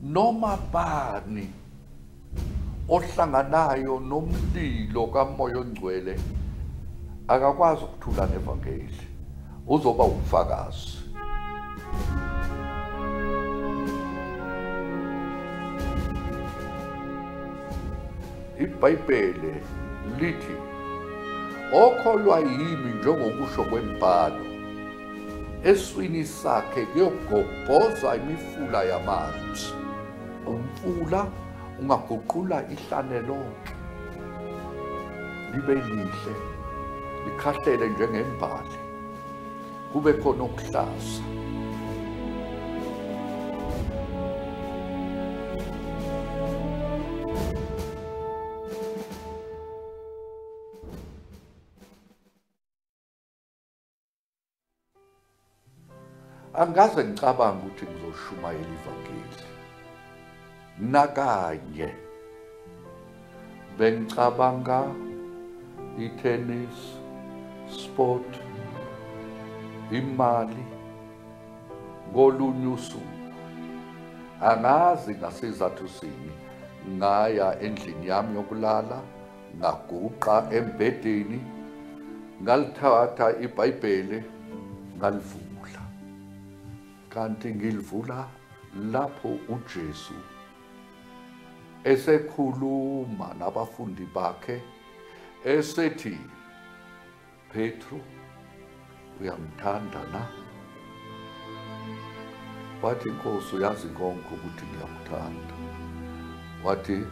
noma bani ohlanganayo nomlilo kamoya ongcwele akakwazi ukuthula nevangeli, uzoba ubufakazi. iBhayibheli lithi okholwa yimi njengokusho kwembhalo, eswini sakhe kuyogobhoza imifula yamanzi. Umfula ungaguqula ihlane lonke libe lihle likhahlele njengembali, kube khona ukuhlaza. Angaze ngicabanga ukuthi ngizoshumayela ivangeli nakanye. Bengicabanga i-tennis, sport, imali ngolunye usuku. Angazi ngasizathu sini ngaya endlini yami yokulala, ngaguqa embedeni, ngalithatha iBhayibheli ngalivula. Kanti ngilivula lapho uJesu esekhuluma nabafundi bakhe esethi, Petru, uyamthanda na? Wathi, Nkosi, uyazi konke ukuthi ngiyamthanda. Wathi,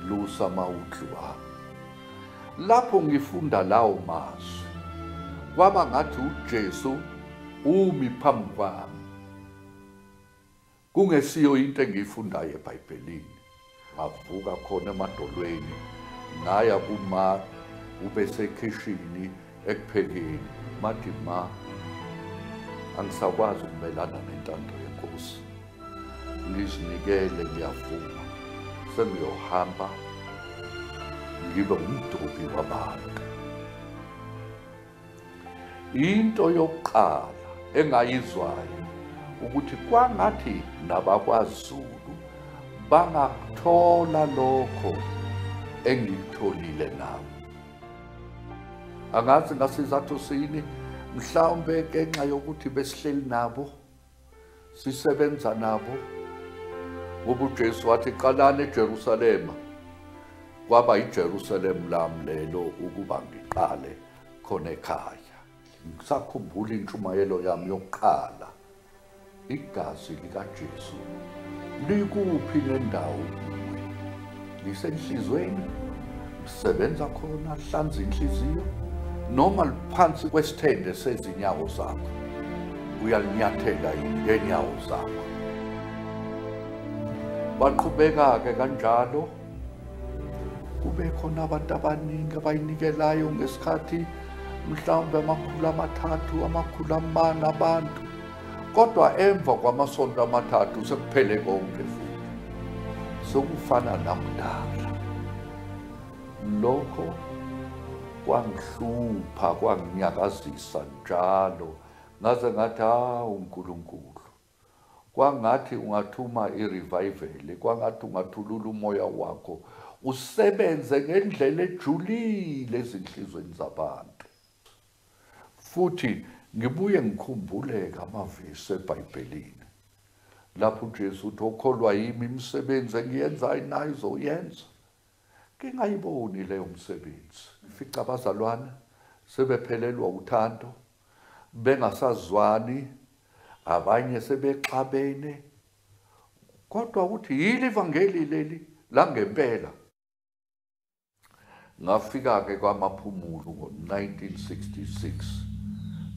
lusa amawundlu wami. Lapho ngifunda lawo mazwi, kwaba ngathi uJesu umi phambi kwami. Kungesiyo into engiyifundayo eBhayibhelini. Ngavuka khona emadolweni, ngaya kuma ubesekhishini ekuphekeni. Mathi, ma, angisakwazi ukumelana nentando yeNkosi. Ngizinikele, ngiyavuma. Sengiyohamba ngibe umdobi wabantu. Into yokuqala engayizwayo ukuthi kwangathi nabakwaZulu bangakuthola lokho engikutholile nami. Angazi ngasizathu sini, mhlawumbe ngenxa yokuthi besihleli nabo, sisebenza nabo. Ngoba uJesu wathi qalani eJerusalema, kwaba iJerusalem lami lelo ukuba ngiqale khona ekhaya. Ngisakhumbula intshumayelo yami yokuqala. Igazi likaJesu likuphi nendawo? Lisenhlizweni, lisebenza khona, lihlanza inhliziyo, noma liphansi kwesithende sezinyawo zakho, uyalinyathela ngenyawo zakho. Baqhubeka-ke kanjalo, kube khona abantu abaningi abayinikelayo ngesikhathi mhlawumbe 300, 400 abantu. Kodwa emva kwamasonto 3 sekuphele konke futhi. Sokufana nakudala. Lokho kwangihlupha, kwanginyakazisa njalo. Ngaze ngathi, uNkulunkulu. Kwangathi ungathuma i-revival, kwangathi ungathulula umoya wakho, usebenze ngendlela ejulile ezinhlizweni zabantu. Futhi ngibuye ngikhumbuleke amavesi eBhayibhelini lapho uJesu uthi okholwa yimi imisebenzi engiyenzayo nayo uzoyenza. Ngingayiboni leyo msebenzi. Fica abazalwane sebephelelwa uthando, bengasazwani, abanye sebexabene. Kodwa uthi yili ivangeli leli langempela. Ngafika-ke kwaMaphumulo ngo-1966.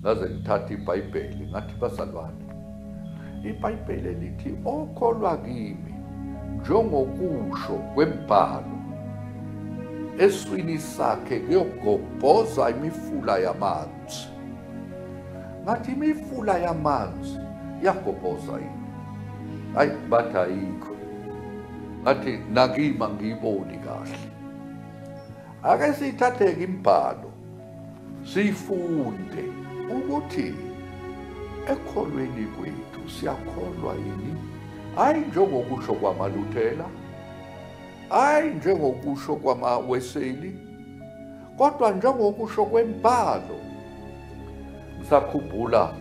Ngaze ngithatha iBhayibheli ngathi, bazalwane, iBhayibheli lithi okholwa kimi njengokusho kwembhalo, eswini sakhe kuyogobhoza imifula yamanzi. Ngathi imifula yamanzi yagobhoza yini? Hayi, bathi ayikho. Ngathi nakima ngiyiboni kahle. Ake siyithathe-ke imbhalo siyifunde ukuthi ekholweni kwethu siyakholwa yini hayi njengokusho kwamaLuthela, hayi njengokusho kwamaWeseli, kodwa njengokusho kwemibhalo. Ngisakhumbula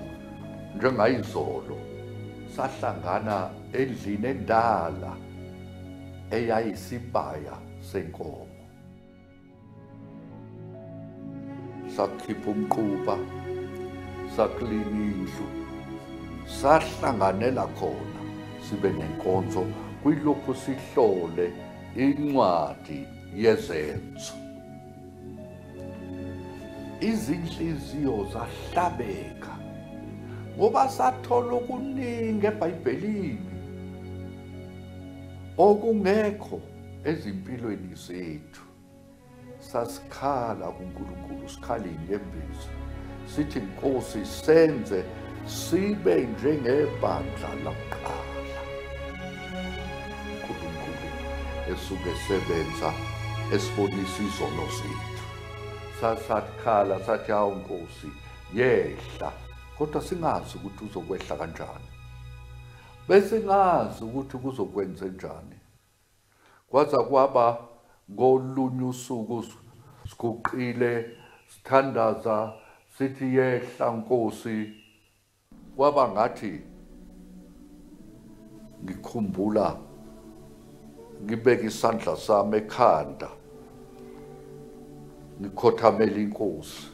njengayizolo sahlangana endlini endala eyayisibaya senkomo. Sakhipha umquba, saklina indlu, sahlanganela khona sibe nenkonzo kuyilokhu sihlole incwadi yezenzo. Izinhliziyo zahlabeka ngoba sathola okuningi eBhayibhelini okungekho ezimpilweni zethu. Sasikhala kuNkulunkulu, sikhala inyembezi, sithi Nkosi senze sibe njengebandla lokuqala. uNkulunkulu esuke esebenza esibonisa izono zethu. Sasikhala sathi hawu Nkosi yehla, kodwa singazi ukuthi uzokwehla kanjani. Bese ngazi ukuthi kuzokwenza njani. Kwaza kwaba ngolunye usuku siguqile sithandaza sithi yehla Nkosi, kwaba ngathi ngikhumbula ngibeka isandla sami ekhanda ngikhothamela iNkosi,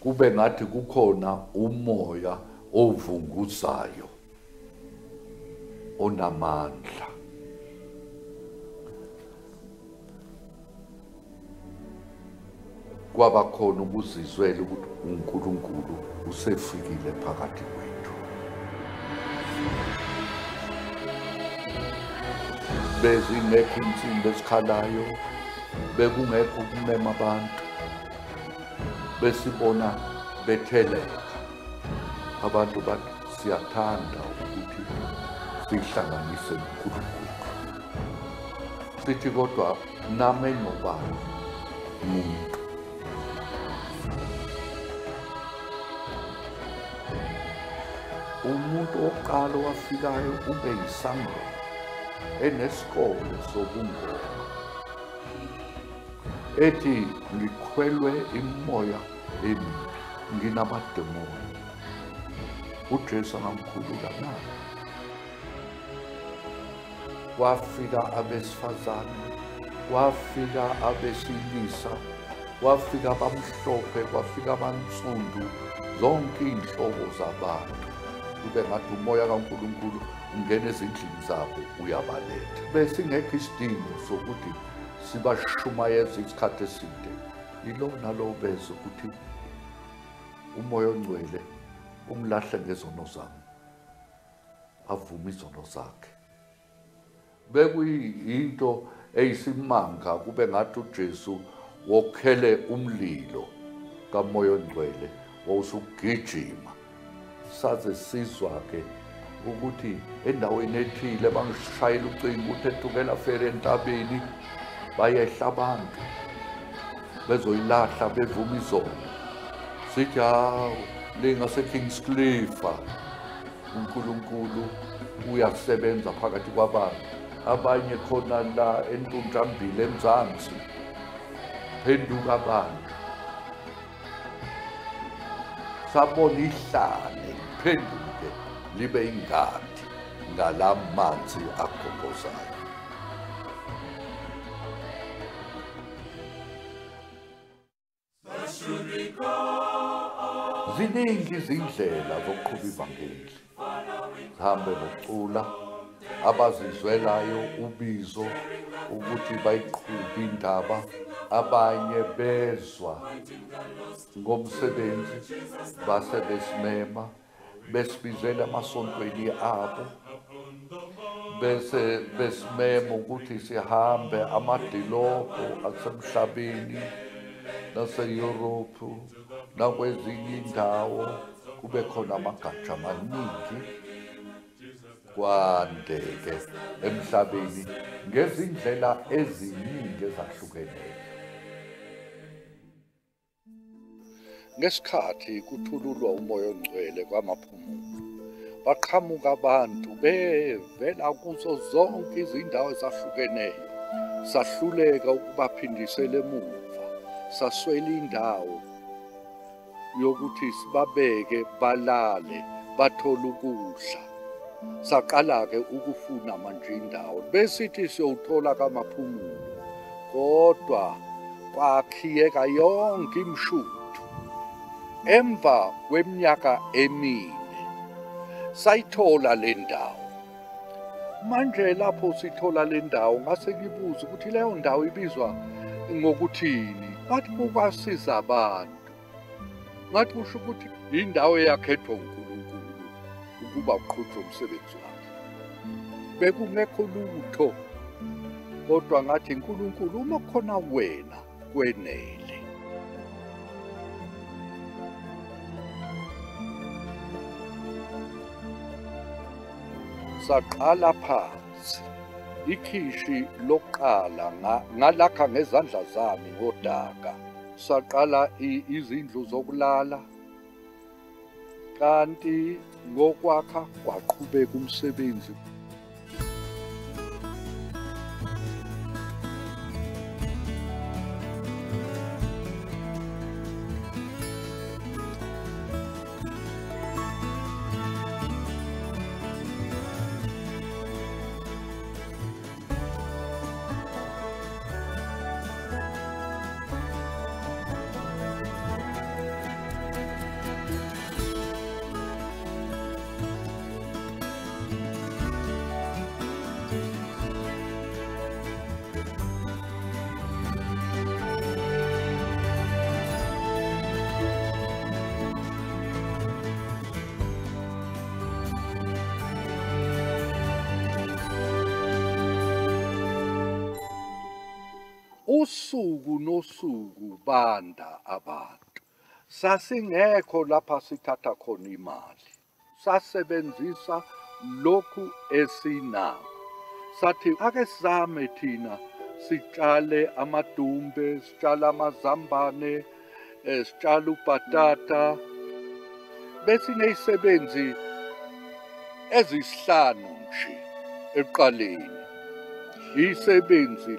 kube ngathi kukhona umoya ovunguzayo onamandla. Kwaba khona ukuzizwela ukuthi uNkulunkulu usefikile phakathi kwethu. Bezingekho insimbi ezikhalayo, bekungekho ukumema abantu, besibona betheleka. Abantu bathi siyathanda ukuthi sihlanganise noNkulunkulu. Sithi kodwa nami enobani umuntu. Umuntu oqala owafikayo ube yisangoma enesikole sobungoma, ethi ngikhwelwe imimoya emibi, nginamademoni. uJesu angamkhulula na? Kwafika abesifazane, kwafika abesilisa, kwafika abamhlophe, kwafika abansundu, zonke iy'nhlobo zabantu. Kube ngathi umoya kaNkulunkulu ungena ezindlini zabo uyabaletha. Besingekho isidingo sokuthi sibashumayeze isikhathi eside. Yilona lo bezwe ukuthi umoya ongcwele umlahle ngezono zami, avume izono zakhe. Bekuyinto eyisimanga kube ngathi uJesu wokhele umlilo kamoya ongcwele wawusugijima. Saze sizwa-ke ukuthi endaweni ethile bangishayela ucingo ukuthi ethukela fere entabeni bayehla abantu bezoyilahla bevuma izono. Sithi hawu le ngase-Kingscliff uNkulunkulu uyasebenza phakathi kwabantu. Abanye khona la eNtuntambile eMzansi, phenduka abantu. Sabona ihlane liphenduke libe ingadi ngala manzi agogozayo. Ziningi izindlela zokuqhuba ivangeli. Sihambe nokucula, abazizwelayo ubizo ukuthi bayiqhube indaba, abanye bezwa ngomsebenzi base besimema besibizela emasontweni abo, bese besimema ukuthi sihambe amadilobho asemhlabeni nase-Europe nakwezinye indawo, kube khona amagatsha amaningi, kwandeke emhlabeni ngezindlela eziningi ezahlukeneyo. Ngesikhathi kuthululwa umoya ongcwele kwamaphumulo, baqhamuka abantu bevela kuzo zonke izindawo ezahlukeneyo. Sahluleka ukubaphindisela emuva, saswela indawo yokuthi sibabeke balale bathole ukudla. Saqala-ke ukufuna manje indawo besithi siyowuthola kamaphumulo, kodwa kwakhiyeka yonke imishuthu. Emva kweminyaka emine sayithola le ndawo. Manje lapho sithola le ndawo ngase ngibuza ukuthi leyo ndawo ibizwa ngokuthini. Bathi kukwasiza abantu. Ngathi kusho ukuthi indawo eyakhethwa uNkulunkulu ukuba uqhutshwe umsebenzi wakhe. Bekungekho lutho, kodwa ngathi uNkulunkulu uma kukhona wena kwenele. Saqala phansi ikhishi lokuqala ngalakha ngezandla zami ngodaka. Saqala izindlu zokulala, kanti ngokwakha kwaqhubeka umsebenzi. Usuku nosuku banda abantu. Sasingekho lapha sithatha khona imali. Sasebenzisa lokhu esinako. Sathi ake sizame thina sitshale amadumbe, sitshale amazambane, sitshale ubhatata. Besinezisebenzi ezisihlanu nje eqaleni. Isebenzi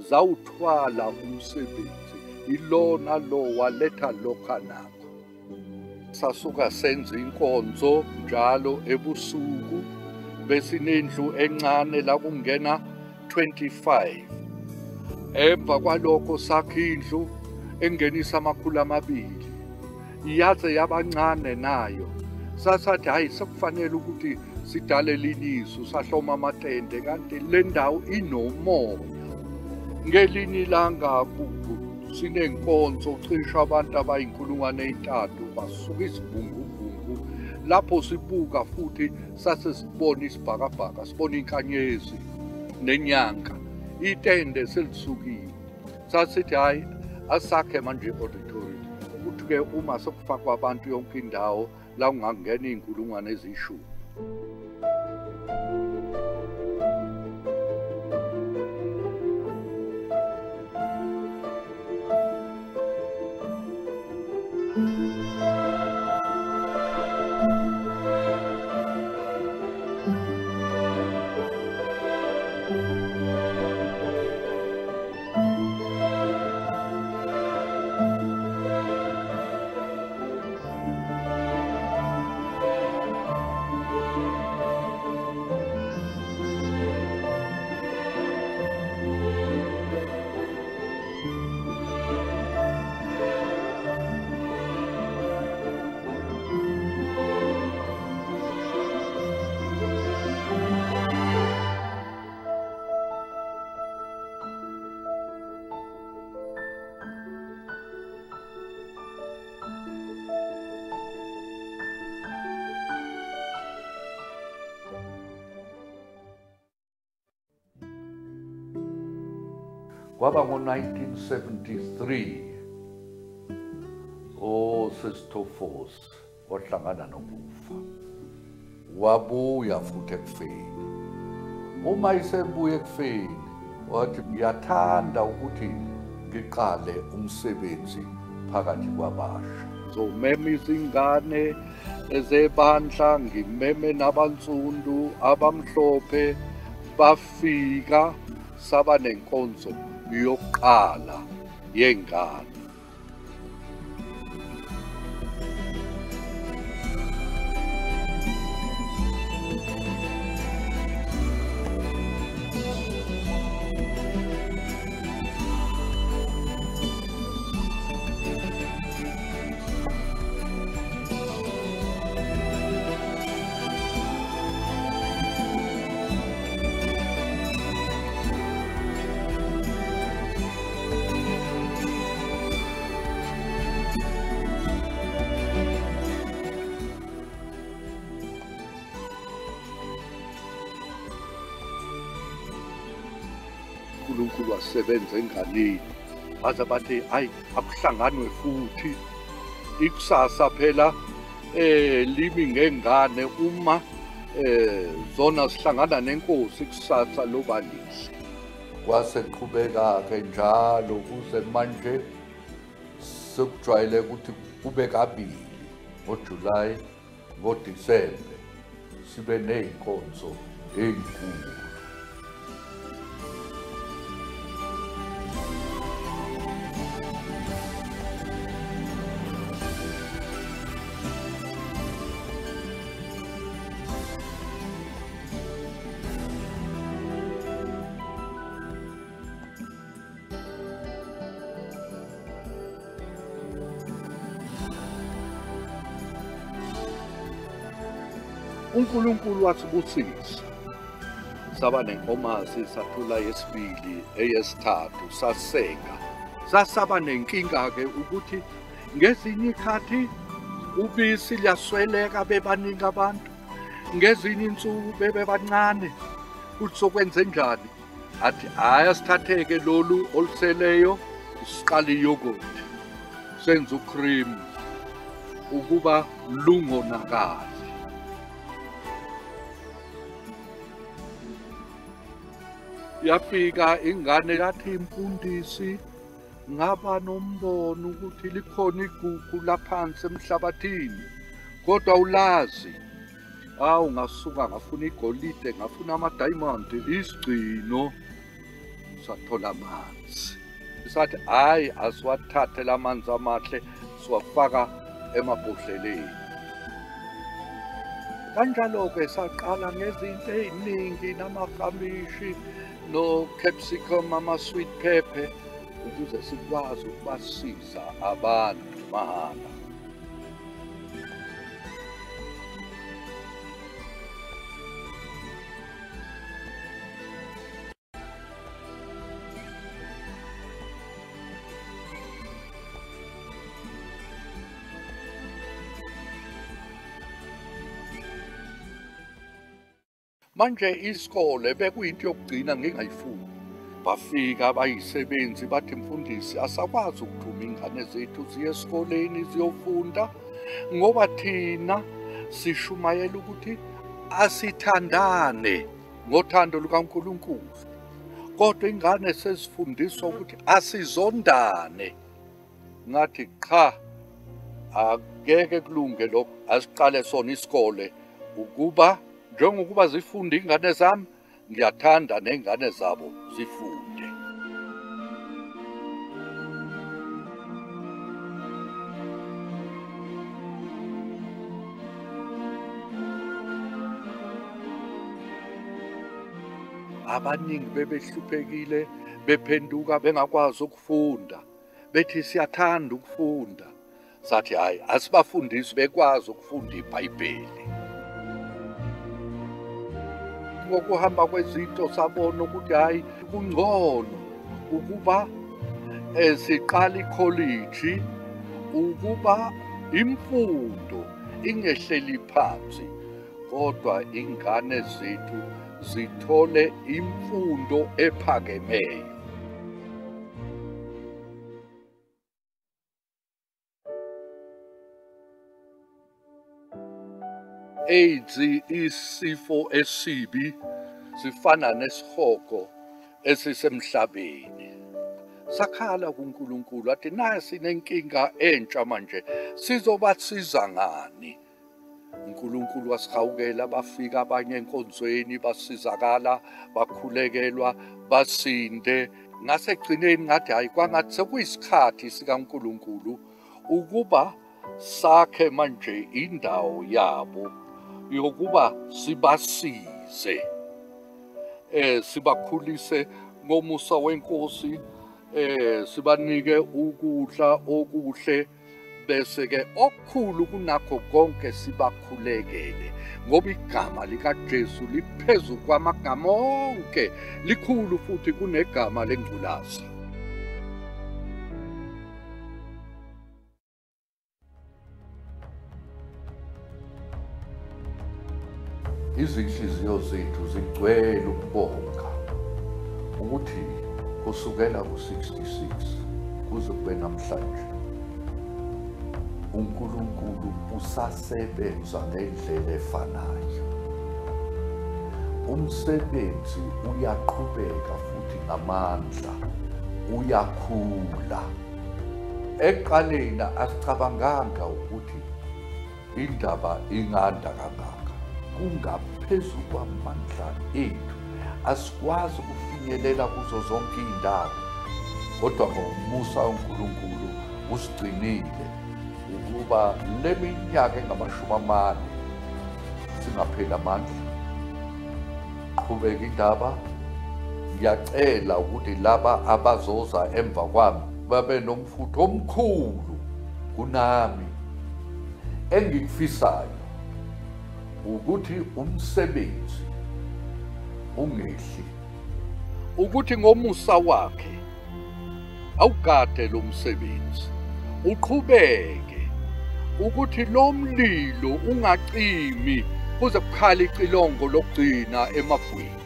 zawuthwala umsebenzi, ilona lo waletha lokha nakho. Sasuka senza inkonzo njalo ebusuku, besinendlu encane la kungena 25. Emva kwalokho sakha indlu engenisa 200, yaze yabancane nayo. Sasathi hayi sekufanele ukuthi sidale linisu, sahloma amatende, kanti le ndawo inomoya. Ngelinye ilanga sinenkonzo cishe abantu abayi3,000 basuka isibhungubhungu. Lapho sibuka futhi sase sibona isibhakabhaka, sibona inkanyezi nenyanga, itende selisukile. Sasithi hayi asakhe manje i-auditorium ukuthi-ke uma sekufakwa abantu yonke indawo la kungangena 10,000. Kwaba ngo-1973 uSisithofos wahlangana nokufa, wabuya futhi ekufeni. Uma isebuya ekufeni wathi ngiyathanda ukuthi ngiqale umsebenzi phakathi kwabasha. Zomema izingane ezebandla ngimeme nabansundu abamhlophe bafika saba nenkonzo yokuqala yengane. uNkulunkulu wasebenza enganeni baze bathi hayi akuhlanganwe futhi ikusasa phela limi ngengane uma zona sihlangana nenkosi kusasa loba lihle. Kwase qhubeka-ke njalo kuze manje sekujwayele ukuthi kube kabili ngoJulayi ngoDisemba sibe ney'nkonzo ey'nkulu. uNkulunkulu wasibusisa saba nenkomazi sathula yesibili eyesithathu sasenga sasaba nenkinga-ke ukuthi ngezinye ikhathi ubisi liyasweleka bebaningi abantu, ngezinye insuku bebancane ukuthi sokwenze njani. Athi hhayi asithathe-ke lolu oluseleyo siqale iyogothi senze ucream ukuba lungonakali. Yafika ingane yathi imfundisi ngaba nombono ukuthi likhona igugu laphansi emhlabathini kodwa ulazi. Hawu ngasuka ngafuna igolide ngafuna amadayimondi isigcino sathola amanzi. Sathi hhayi asiwathathe la manzi amahle siwafaka emabhodleleni. Kanjalo-ke saqala ngezinto ey'ningi namafamishi no-capsicum, ama-sweet pepper ukuze sikwazi ukubasiza abantu mahhala. Manje isikole bekuyinto yokugcina ngingayifuni. Bafika abayisebenzi bathi mfundisi asakwazi ukuthuma ingane zethu ziye esikoleni ziyofunda ngoba thina sishumayela ukuthi asithandane ngothando lukaNkulunkulu. Kodwa ingane sezifundiswa ukuthi asizondane. Ngathi cha, akeke kulunge lokho, asiqale sona isikole ukuba njengokuba zifunda ingane zami, ngiyathanda nengane zabo zifunde. Abaningi bebehluphekile bephenduka bengakwazi ukufunda, bethi siyathanda ukufunda. Sathi hayi asibafundisi bekwazi ukufunda iBhayibheli. Ngokuhamba kwezinto sabona ukuthi hayi kungcono ukuba siqala ikholeji ukuba imfundo ingehleli phansi kodwa ingane zethu zithole imfundo ephakemeyo. AIDS isifo esibi sifana nesihoko esisemhlabeni. Sakhala kuNkulunkulu athi naye sinenkinga entsha manje sizobasiza ngani? uNkulunkulu wasihawukela, bafika abanye enkonzweni basizakala, bakhulekelwa, basinde. Ngasekugcineni ngathi hayi kwangathi sekuyisikhathi sikaNkulunkulu ukuba sakhe manje indawo yabo yokuba sibasize, sibakhulise ngomusa wenkosi, sibanike ukudla okuhle, bese-ke okukhulu kunakho konke sibakhulekele, ngoba igama likaJesu liphezu kwamagama onke, likhulu futhi kunegama lengculaza. Izinhliziyo zethu zigcwele ukubonga ukuthi kusukela ku-66 kuze kube namhlanje uNkulunkulu usasebenza ngendlela efanayo. Umsebenzi uyaqhubeka futhi ngamandla, uyakhula. Ekuqaleni asicabanganga ukuthi indaba inganda kangaka, kungaphezu kwamandla ethu, asikwazi ukufinyelela kuzo zonke iy'ndawo, kodwa ngomusa uNkulunkulu usigcinile ukuba le minyaka engama-40 singapheli amandla. Qhubeka indaba. Ngiyacela ukuthi laba abazoza emva kwami babe nomfutho omkhulu kunami. Engikufisayo ukuthi umsebenzi ungehli, ukuthi ngomusa wakhe awugade lo msebenzi, uqhubeke, ukuthi lo mlilo ungacimi kuze kukhale icilongo lokugcina emafwini.